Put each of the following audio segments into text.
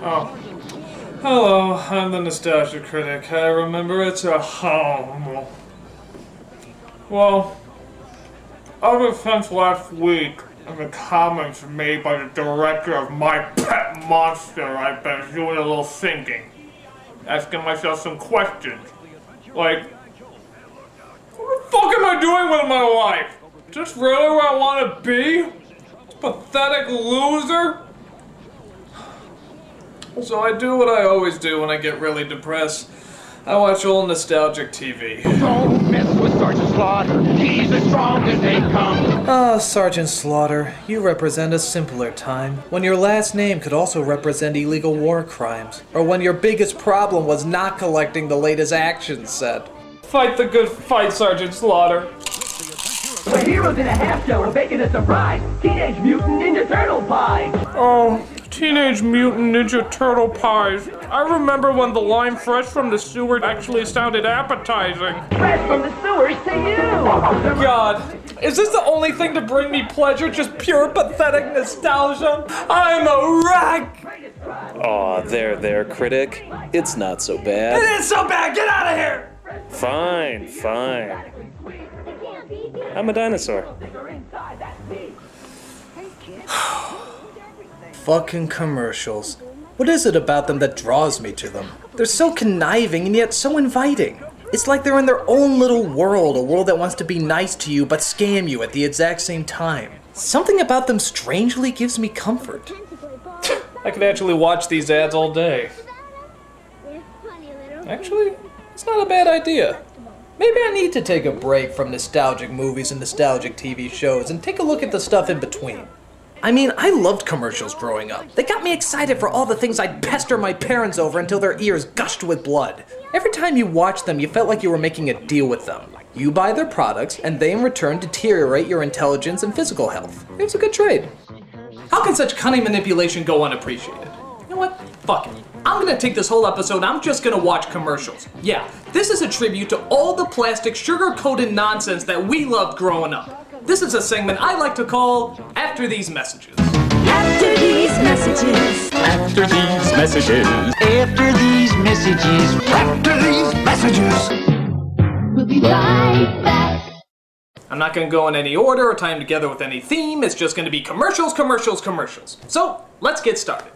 Oh. Hello, I'm the Nostalgia Critic. I remember it's a home. Well, ever since last week, in the comments made by the director of My Pet Monster, I've been doing a little thinking. Asking myself some questions. Like, what the fuck am I doing with my life? Is this really where I want to be? Pathetic loser? So I do what I always do when I get really depressed. I watch old nostalgic TV. Don't mess with Sergeant Slaughter. He's as strong as they come. Ah, Sergeant Slaughter, you represent a simpler time, when your last name could also represent illegal war crimes, or when your biggest problem was not collecting the latest action set. Fight the good fight, Sergeant Slaughter. The heroes in a half show are making a surprise. Teenage Mutant Ninja Turtle pies. Oh, Teenage Mutant Ninja Turtle pies. I remember when the line fresh from the sewer actually sounded appetizing. Fresh from the sewers to you. God, is this the only thing to bring me pleasure? Just pure pathetic nostalgia? I'm a wreck! Aw, there, Critic. It's not so bad. It is so bad! Get out of here! Fine, fine. I'm a dinosaur. Fucking commercials. What is it about them that draws me to them? They're so conniving and yet so inviting. It's like they're in their own little world, a world that wants to be nice to you but scam you at the exact same time. Something about them strangely gives me comfort. I could actually watch these ads all day. Actually, it's not a bad idea. Maybe I need to take a break from nostalgic movies and nostalgic TV shows and take a look at the stuff in between. I mean, I loved commercials growing up. They got me excited for all the things I'd pester my parents over until their ears gushed with blood. Every time you watched them, you felt like you were making a deal with them. You buy their products, and they in return deteriorate your intelligence and physical health. It was a good trade. How can such cunning manipulation go unappreciated? You know what? Fuck it. I'm gonna take this whole episode, I'm just gonna watch commercials. Yeah, this is a tribute to all the plastic, sugar-coated nonsense that we loved growing up. This is a segment I like to call After These Messages. After these messages. After these messages. After these messages. After these messages. We'll be right back. I'm not gonna go in any order or tie them together with any theme, it's just gonna be commercials, commercials, commercials. So, let's get started.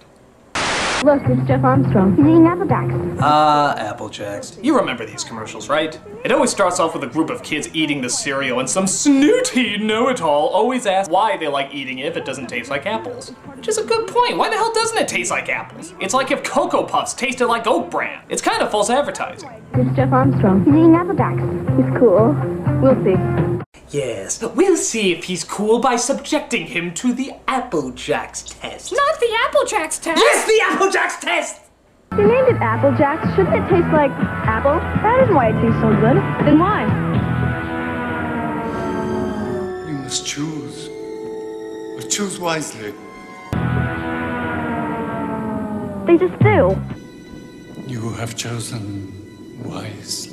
Look, it's Jeff Armstrong. He's eating Apple Jacks. Apple Jacks. You remember these commercials, right? It always starts off with a group of kids eating the cereal, and some snooty know-it-all always asks why they like eating it if it doesn't taste like apples. Which is a good point. Why the hell doesn't it taste like apples? It's like if Cocoa Puffs tasted like Oat Bran. It's kind of false advertising. It's Jeff Armstrong. He's eating Apple Jacks. He's cool. We'll see. Yes, we'll see if he's cool by subjecting him to the Apple Jacks test. Not the Apple Jacks test. Yes, the Apple Jacks test! If you named it Apple Jacks, shouldn't it taste like apple? That isn't why it tastes so good. Then why? You must choose. But choose wisely. They just do. You have chosen wisely.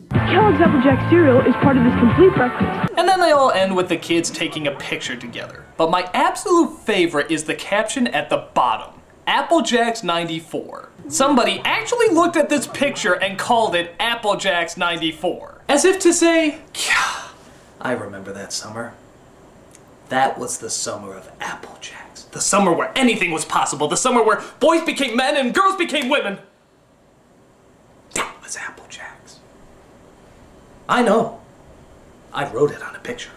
Kellogg's Apple Jack cereal is part of this complete breakfast. And then they all end with the kids taking a picture together. But my absolute favorite is the caption at the bottom. Apple Jacks 94. Somebody actually looked at this picture and called it Apple Jacks 94. As if to say, yeah, I remember that summer. That was the summer of Apple Jacks. The summer where anything was possible. The summer where boys became men and girls became women. That was Apple Jacks. I know. I wrote it on a picture.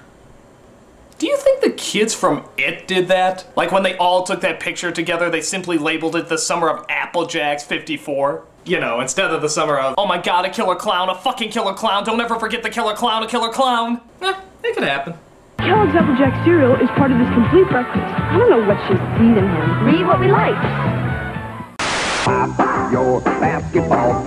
Do you think the kids from It did that? Like when they all took that picture together, they simply labeled it the summer of Apple Jacks 54? You know, instead of the summer of, oh my god, a killer clown, a fucking killer clown, don't ever forget the killer clown, a killer clown. It could happen. Kellogg's Apple Jack cereal is part of this complete breakfast. I don't know what she's feeding him. Read what we like. Pop your basketball,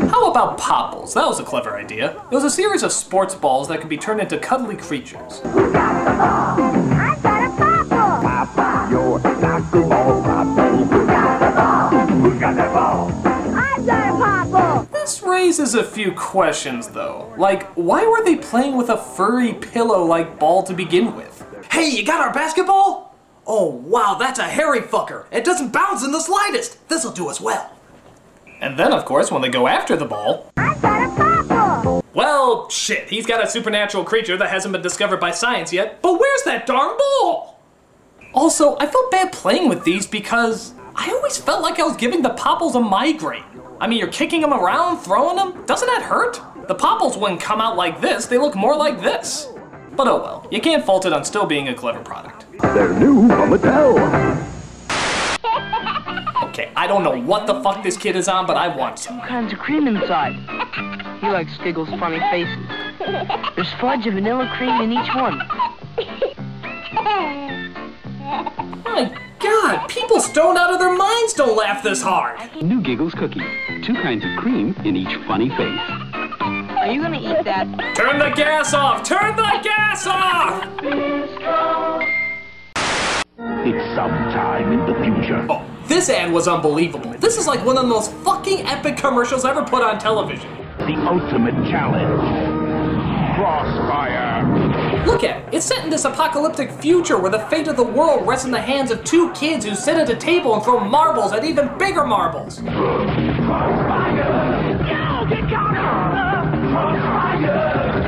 How about Popples? That was a clever idea. It was a series of sports balls that could be turned into cuddly creatures. I've got a popple. Pop your soccer ball, Who got the ball? Who got the ball? I've got a popple. This raises a few questions though. Like, why were they playing with a furry pillow-like ball to begin with? Hey, you got our basketball? Oh, wow, that's a hairy fucker. It doesn't bounce in the slightest. This'll do us well. And then, of course, when they go after the ball... I got a popple! Well, shit, he's got a supernatural creature that hasn't been discovered by science yet, but where's that darn ball? Also, I felt bad playing with these because I always felt like I was giving the popples a migraine. I mean, you're kicking them around, throwing them, doesn't that hurt? The popples wouldn't come out like this, they look more like this. But oh well, you can't fault it on still being a clever product. They're new from Mattel. Okay, I don't know what the fuck this kid is on, but I want some. All kinds of cream inside. He likes Giggle's funny faces. There's fudge and vanilla cream in each one. My God, people stoned out of their minds don't laugh this hard. New Giggles cookie. 2 kinds of cream in each funny face. Are you gonna eat that? Turn the gas off! Turn the gas off! It's sometime in the future. Oh, this ad was unbelievable. This is like one of the most fucking epic commercials ever put on television. The ultimate challenge. Crossfire. Look at it. It's set in this apocalyptic future where the fate of the world rests in the hands of 2 kids who sit at a table and throw marbles at even bigger marbles. Crossfire. Now get counter. Crossfire.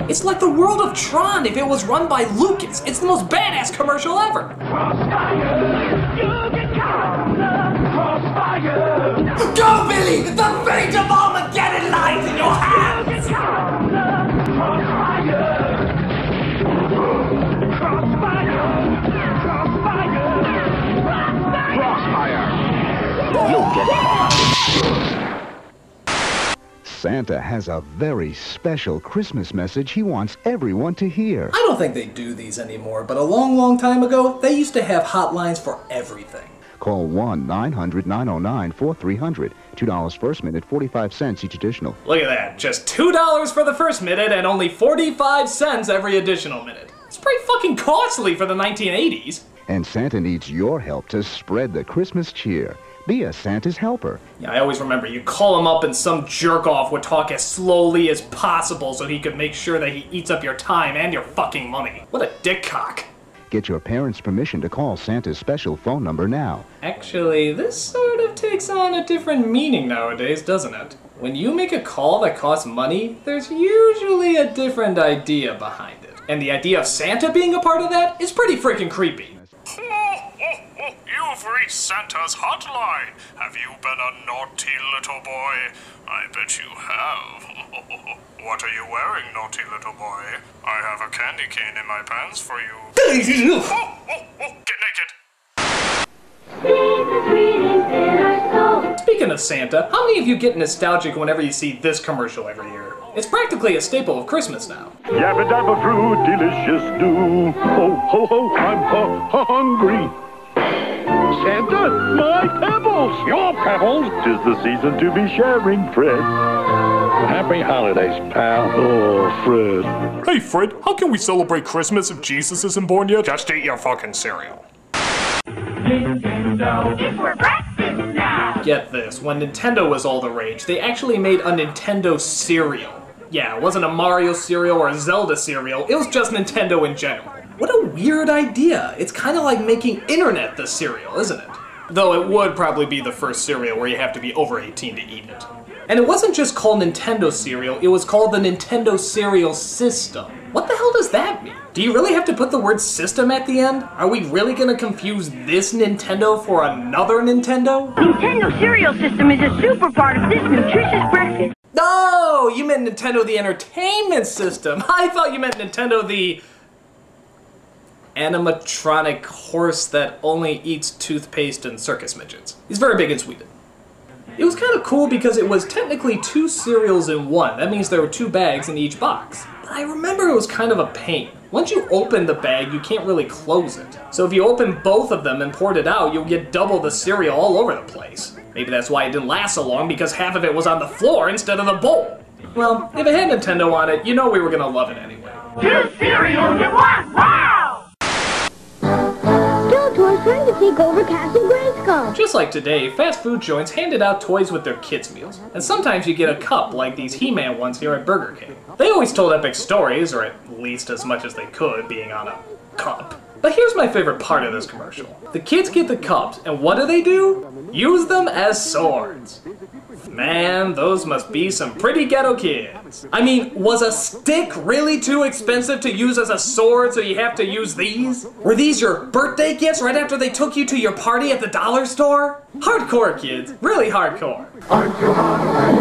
It's like the world of Tron if it was run by Lucas. It's the most badass commercial ever. Crossfire. You get counter. Crossfire. Go, Billy! The fate of Armageddon lies in your hands! Santa has a very special Christmas message he wants everyone to hear. I don't think they do these anymore, but a long, long time ago, they used to have hotlines for everything. Call 1-900-909-4300. $2 first minute, 45 cents each additional. Look at that. Just $2 for the first minute and only 45 cents every additional minute. It's pretty fucking costly for the 1980s. And Santa needs your help to spread the Christmas cheer. Be a Santa's helper. Yeah, I always remember you call him up and some jerk-off would talk as slowly as possible so he could make sure that he eats up your time and your fucking money. What a dickcock. Get your parents' permission to call Santa's special phone number now. Actually, this sort of takes on a different meaning nowadays, doesn't it? When you make a call that costs money, there's usually a different idea behind it. And the idea of Santa being a part of that is pretty freaking creepy. You've reached Santa's hotline. Have you been a naughty little boy? I bet you have. What are you wearing, naughty little boy? I have a candy cane in my pants for you. Get naked. Speaking of Santa, how many of you get nostalgic whenever you see this commercial every year? It's practically a staple of Christmas now. Yabba dabba fruit, delicious stew. Ho ho ho, I'm hungry. Santa, my pebbles! Your pebbles! 'Tis the season to be sharing, Fred. Happy holidays, pal. Oh, Fred. Hey, Fred, how can we celebrate Christmas if Jesus isn't born yet? Just eat your fucking cereal. Nintendo, it's for breakfast now! Get this, when Nintendo was all the rage, they actually made a Nintendo cereal. Yeah, it wasn't a Mario cereal or a Zelda cereal, it was just Nintendo in general. What a weird idea. It's kind of like making internet the cereal, isn't it? Though it would probably be the first cereal where you have to be over 18 to eat it. And it wasn't just called Nintendo cereal, it was called the Nintendo Cereal System. What the hell does that mean? Do you really have to put the word system at the end? Are we really gonna confuse this Nintendo for another Nintendo? Nintendo Cereal System is a super part of this nutritious breakfast. No, you meant Nintendo the Entertainment System. I thought you meant Nintendo the animatronic horse that only eats toothpaste and circus midgets. He's very big in Sweden. It was kind of cool because it was technically 2 cereals in one. That means there were 2 bags in each box. But I remember it was kind of a pain. Once you open the bag, you can't really close it. So if you open both of them and poured it out, you'll get double the cereal all over the place. Maybe that's why it didn't last so long, because half of it was on the floor instead of the bowl. Well, if it had Nintendo on it, you know we were gonna love it anyway. 2 cereals in one! Wow! Skeletor's trying to take over Castle Grayskull. go. Just like today, fast food joints handed out toys with their kids' meals. And sometimes you get a cup like these He-Man ones here at Burger King. They always told epic stories, or at least as much as they could, being on a cup. But here's my favorite part of this commercial. The kids get the cups, and what do? Use them as swords. Man, those must be some pretty ghetto kids. I mean, was a stick really too expensive to use as a sword, so you have to use these? Were these your birthday gifts right after they took you to your party at the dollar store? Hardcore, kids. Really hardcore. Aren't you hungry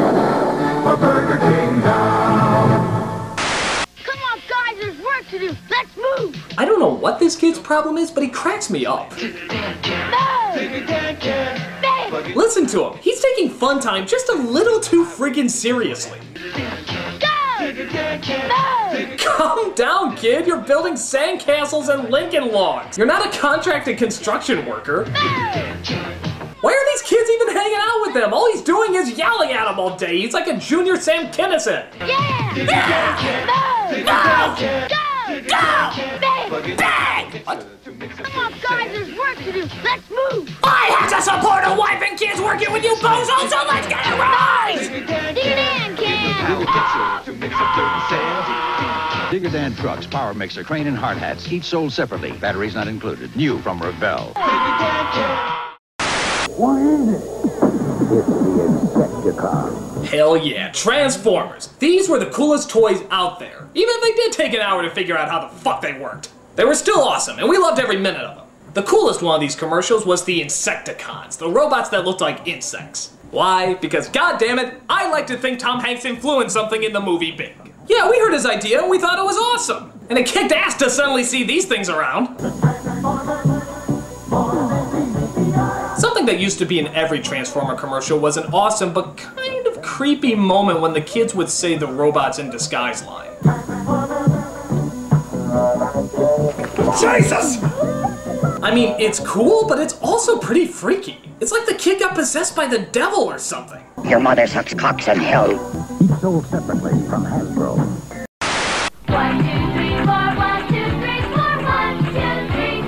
for Burger King now? Come on, guys, there's work to do. Let's move. I don't know what this kid's problem is, but he cracks me up. Listen to him. He's taking fun time just a little too friggin' seriously. Calm down, kid. You're building sandcastles and Lincoln logs. You're not a contracted construction worker. Why are these kids even hanging out with them? All he's doing is yelling at them all day. He's like a junior Sam Kinison. Go! Bang! What? Come on, guys, there's work to do. Let's move. I have to support a wife and kids working with you bozos, so let's get it right! Dig it in, kid! Digger Dan trucks, power mixer, crane, and hard hats, each sold separately. Batteries not included. New from Revell. What is it? It's the Insecticon. Hell yeah, Transformers. These were the coolest toys out there. Even if they did take an hour to figure out how the fuck they worked. They were still awesome, and we loved every minute of them. The coolest one of these commercials was the Insecticons, the robots that looked like insects. Why? Because goddammit, I like to think Tom Hanks influenced something in the movie big. Yeah, we heard his idea and we thought it was awesome. And it kicked ass to suddenly see these things around. Something that used to be in every Transformer commercial was an awesome but kind of creepy moment when the kids would say the robots in disguise line. Jesus! I mean, it's cool, but it's also pretty freaky. It's like the kid got possessed by the devil or something. Your mother sucks cocks in hell. Each sold separately from Hasbro. 1, 2, 3, 4, 1, 2, 3, 4, 1, 2, 3,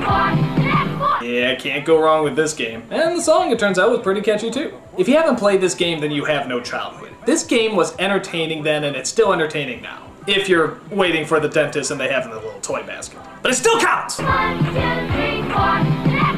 4, 4. Yeah, can't go wrong with this game. And the song, it turns out, was pretty catchy too. If you haven't played this game, then you have no childhood. This game was entertaining then, and it's still entertaining now. If you're waiting for the dentist and they have it in a little toy basket. But it still counts! 1, 2, 3, 4,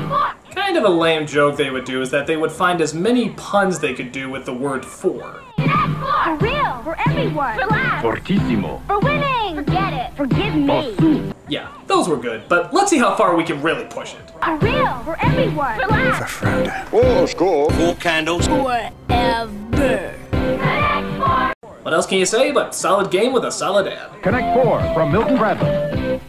4. Kind of a lame joke they would do is that they would find as many puns they could do with the word for. For real, for everyone. For laughs. Fortissimo. For winning. Forget it. Forgive me. Yeah, those were good, but let's see how far we can really push it. For real, for everyone. For laughs. Friend. Oh, score. 4 candles. Forever. What else can you say but solid game with a solid ad? Connect 4 from Milton Bradley.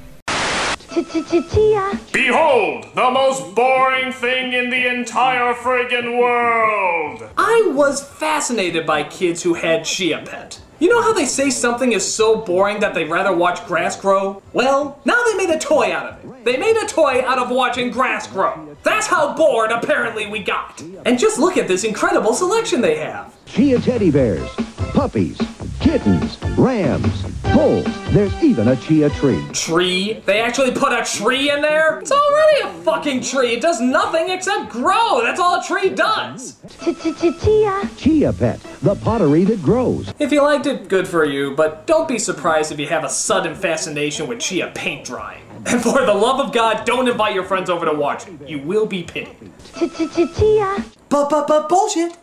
Chia. Behold, the most boring thing in the entire friggin' world! I was fascinated by kids who had Chia Pet. You know how they say something is so boring that they'd rather watch grass grow? Well, now they made a toy out of it. They made a toy out of watching grass grow. That's how bored apparently we got. And just look at this incredible selection they have. Chia teddy bears, puppies, kittens, rams, bulls. There's even a chia tree. Tree? They actually put a tree in there? It's already a fucking tree. It does nothing except grow. That's all a tree does. Chia. Chia Pet, the pottery that grows. If you liked it, good for you, but don't be surprised if you have a sudden fascination with chia paint drying. And for the love of God, don't invite your friends over to watch it. You will be pitied. Chia. Bullshit.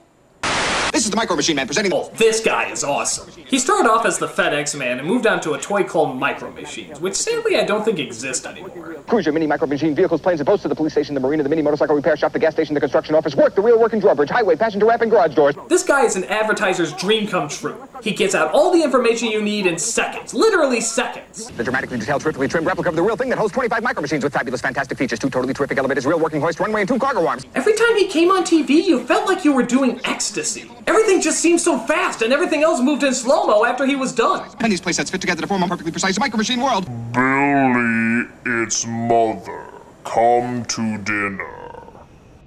This is the Micro Machine Man presenting. Oh, this guy is awesome. He started off as the FedEx Man and moved on to a toy called Micro Machines, which sadly I don't think exist anymore. Cruiser, mini, micro machine, vehicles, planes, and boats to the police station, the marina, the mini motorcycle repair shop, the gas station, the construction office, work, the real working drawbridge, highway, passenger ramp, and garage doors. This guy is an advertiser's dream come true. He gets out all the information you need in seconds, literally seconds. The dramatically detailed, terrifically trimmed replica of the real thing that holds 25 micro machines with fabulous, fantastic features, 2 totally terrific elevators, real working hoist, runway, and 2 cargo arms. Every time he came on TV, you felt like you were doing ecstasy. Everything just seemed so fast, and everything else moved in slow-mo after he was done. And these playsets fit together to form a perfectly precise Micro Machine world. Billy, it's mother. Come to dinner.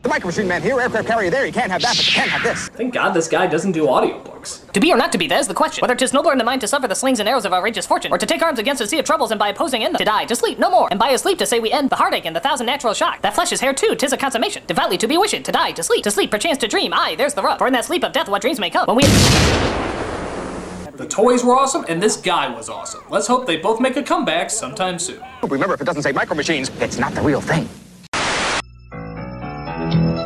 The Micro Machine Man here, aircraft carrier there. You can't have that, but you can have this. Thank God this guy doesn't do audiobooks. To be or not to be, that is the question. Whether 'tis nobler in the mind to suffer the slings and arrows of outrageous fortune, or to take arms against a sea of troubles and by opposing in them, to die, to sleep, no more, and by his sleep to say we end the heartache and the thousand natural shock. That flesh is hair too, 'tis a consummation. Devoutly to be wished, to die, to sleep, perchance to dream. Aye, there's the rub. For in that sleep of death, what dreams may come. When we... The toys were awesome, and this guy was awesome. Let's hope they both make a comeback sometime soon. Remember, if it doesn't say Micro Machines, it's not the real thing.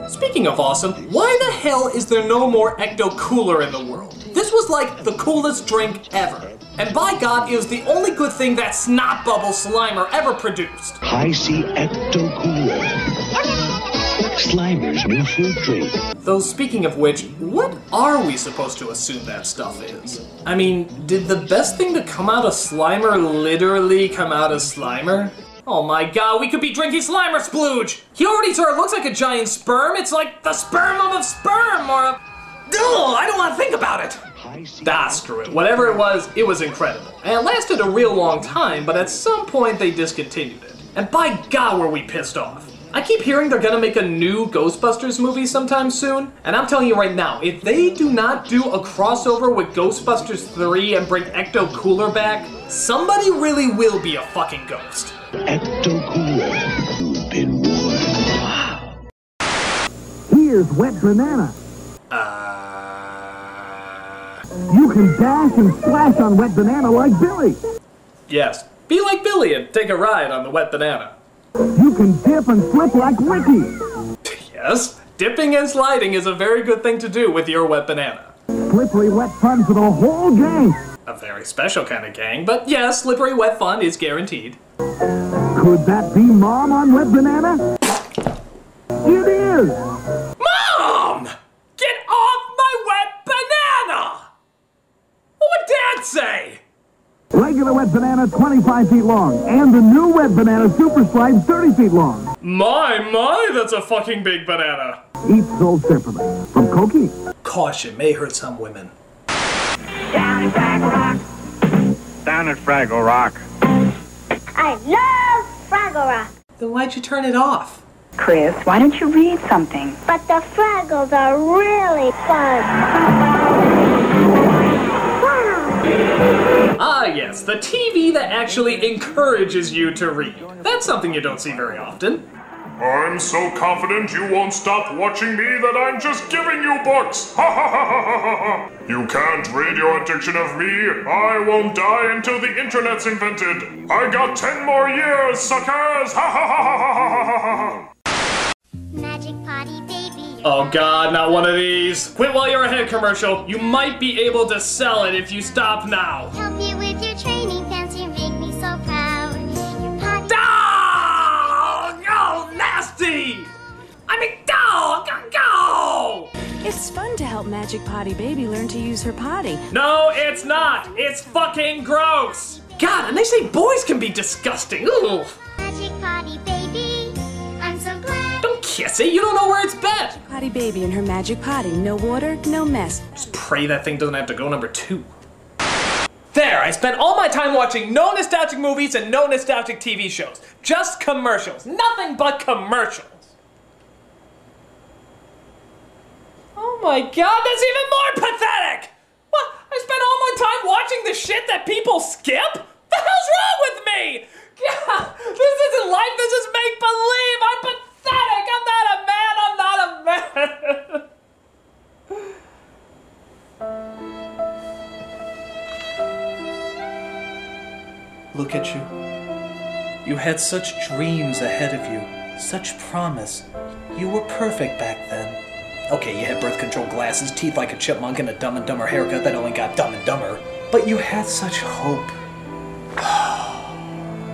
Speaking of awesome, why the hell is there no more Ecto Cooler in the world? This was like the coolest drink ever. And by God, it was the only good thing that Snot Bubble Slimer ever produced. I see Ecto Cooler. Slimer's new fruit drink. Though speaking of which, what are we supposed to assume that stuff is? I mean, did the best thing to come out of Slimer literally come out of Slimer? Oh my God, we could be drinking Slimer splooge! He already sort of looks like a giant sperm. It's like the sperm of sperm, or a... Ugh, I don't want to think about it. Screw it. Whatever it was incredible. And it lasted a real long time, but at some point they discontinued it. And by God, were we pissed off. I keep hearing they're gonna make a new Ghostbusters movie sometime soon, and I'm telling you right now, if they do not do a crossover with Ghostbusters 3 and bring Ecto Cooler back, somebody really will be a fucking ghost. Ecto Cooler. You've been warned. Wow. Here's Wet Banana. You can dash and splash on Wet Banana like Billy. Yes, be like Billy and take a ride on the Wet Banana. You can dip and flip like Ricky. Yes, dipping and sliding is a very good thing to do with your Wet Banana. Slippery wet fun for the whole gang. A very special kind of gang, but yes, slippery wet fun is guaranteed. Could that be Mom on Wet Banana? It is! Mom! Get off my Wet Banana! What would Dad say? Regular Wet Banana, 25 feet long, and the new Wet Banana Super Slide, 30 feet long. My, that's a fucking big banana. Each sold separately. From Cokie. Caution, may hurt some women. Down at Fraggle Rock. Down at Fraggle Rock. I love Fraggle Rock. Then why'd you turn it off? Chris, why don't you read something? But the Fraggles are really fun. Ah yes, the TV that actually encourages you to read. That's something you don't see very often. I'm so confident you won't stop watching me that I'm just giving you books! Ha ha ha ha ha ha! You can't read your addiction of me. I won't die until the internet's invented. I got 10 more years, suckers! Ha ha ha ha ha ha ha ha! Magic Potty Baby. Oh God, not one of these. Quit while you're ahead commercial. You might be able to sell it if you stop now. Help you with your training pants, you make me so proud. Your potty... Oh, nasty! I mean, go! It's fun to help Magic Potty Baby learn to use her potty. No, it's not. It's fucking gross. God, and they say boys can be disgusting. Ugh. Magic Potty Baby, I'm so glad. Don't kiss it. You don't know where it's been. Potty Baby and her magic potty. No water, no mess. Just pray that thing doesn't have to go number 2. There, I spent all my time watching no nostalgic movies and no nostalgic TV shows. Just commercials. Nothing but commercials. Oh my God, that's even more pathetic! What? I spent all my time watching the shit that people skip? The hell's wrong with me? God, this isn't life, this is make-believe! I'm pathetic! I'm not a man! I'm not a man! Look at you. You had such dreams ahead of you, such promise. You were perfect back then. Okay, you had birth control glasses, teeth like a chipmunk, and a Dumb and Dumber haircut that only got Dumb and Dumber. But you had such hope.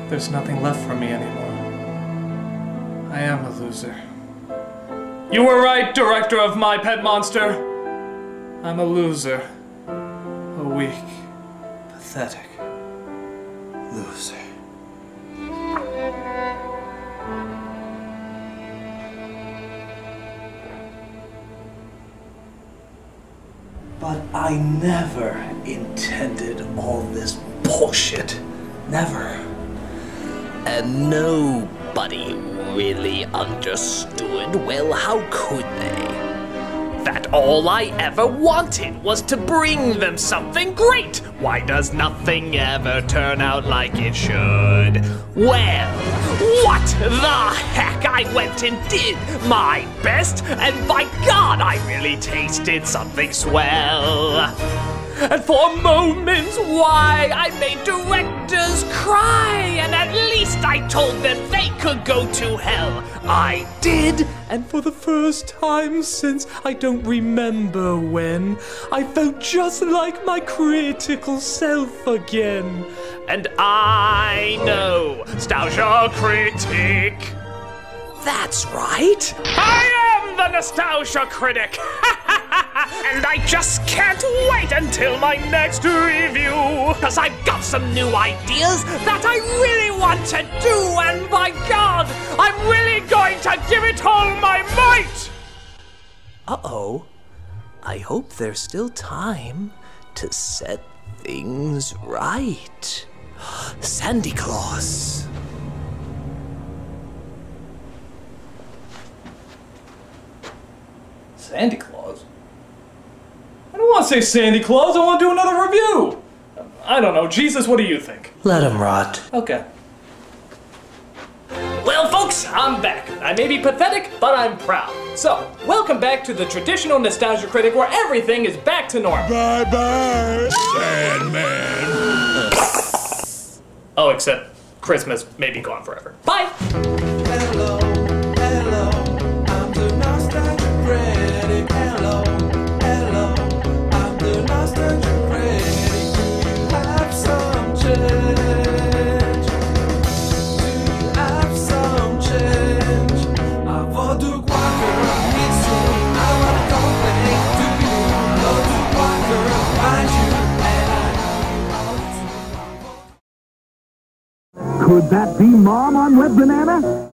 There's nothing left for me anymore. I am a loser. You were right, director of My Pet Monster. I'm a loser. A weak, pathetic loser. But I never intended all this bullshit. Never. And nobody nobody really understood, well, how could they? That all I ever wanted was to bring them something great. Why does nothing ever turn out like it should? Well, what the heck? I went and did my best, and by God, I really tasted something swell. And for moments, why, I made directors cry, and at least I told them they could go to hell. I did, and for the first time since I don't remember when, I felt just like my critical self again. And I know, Nostalgia Critic. That's right. I am the Nostalgia Critic. And I just can't wait until my next review, cause I've got some new ideas that I really want to do, and by God, I'm really going to give it all my might! Uh-oh. I hope there's still time to set things right. Sandy Claus. Sandy Claus? I don't want to say Sandy Claus, I want to do another review! I don't know, Jesus, what do you think? Let him rot. Okay. Well, folks, I'm back. I may be pathetic, but I'm proud. So, welcome back to the traditional Nostalgia Critic, where everything is back to normal. Bye-bye, Sandman. Oh, except Christmas may be gone forever. Bye! Hello, hello, I'm the Nostalgia Critic. Hello, hello, I'm the Nostalgia Critic. Do you have some change? Do you have some change? I want to Walker, it's true, I want to complain. Do you love to Walker? Find you, and I know you all too. Could that be Mom on Red Banana?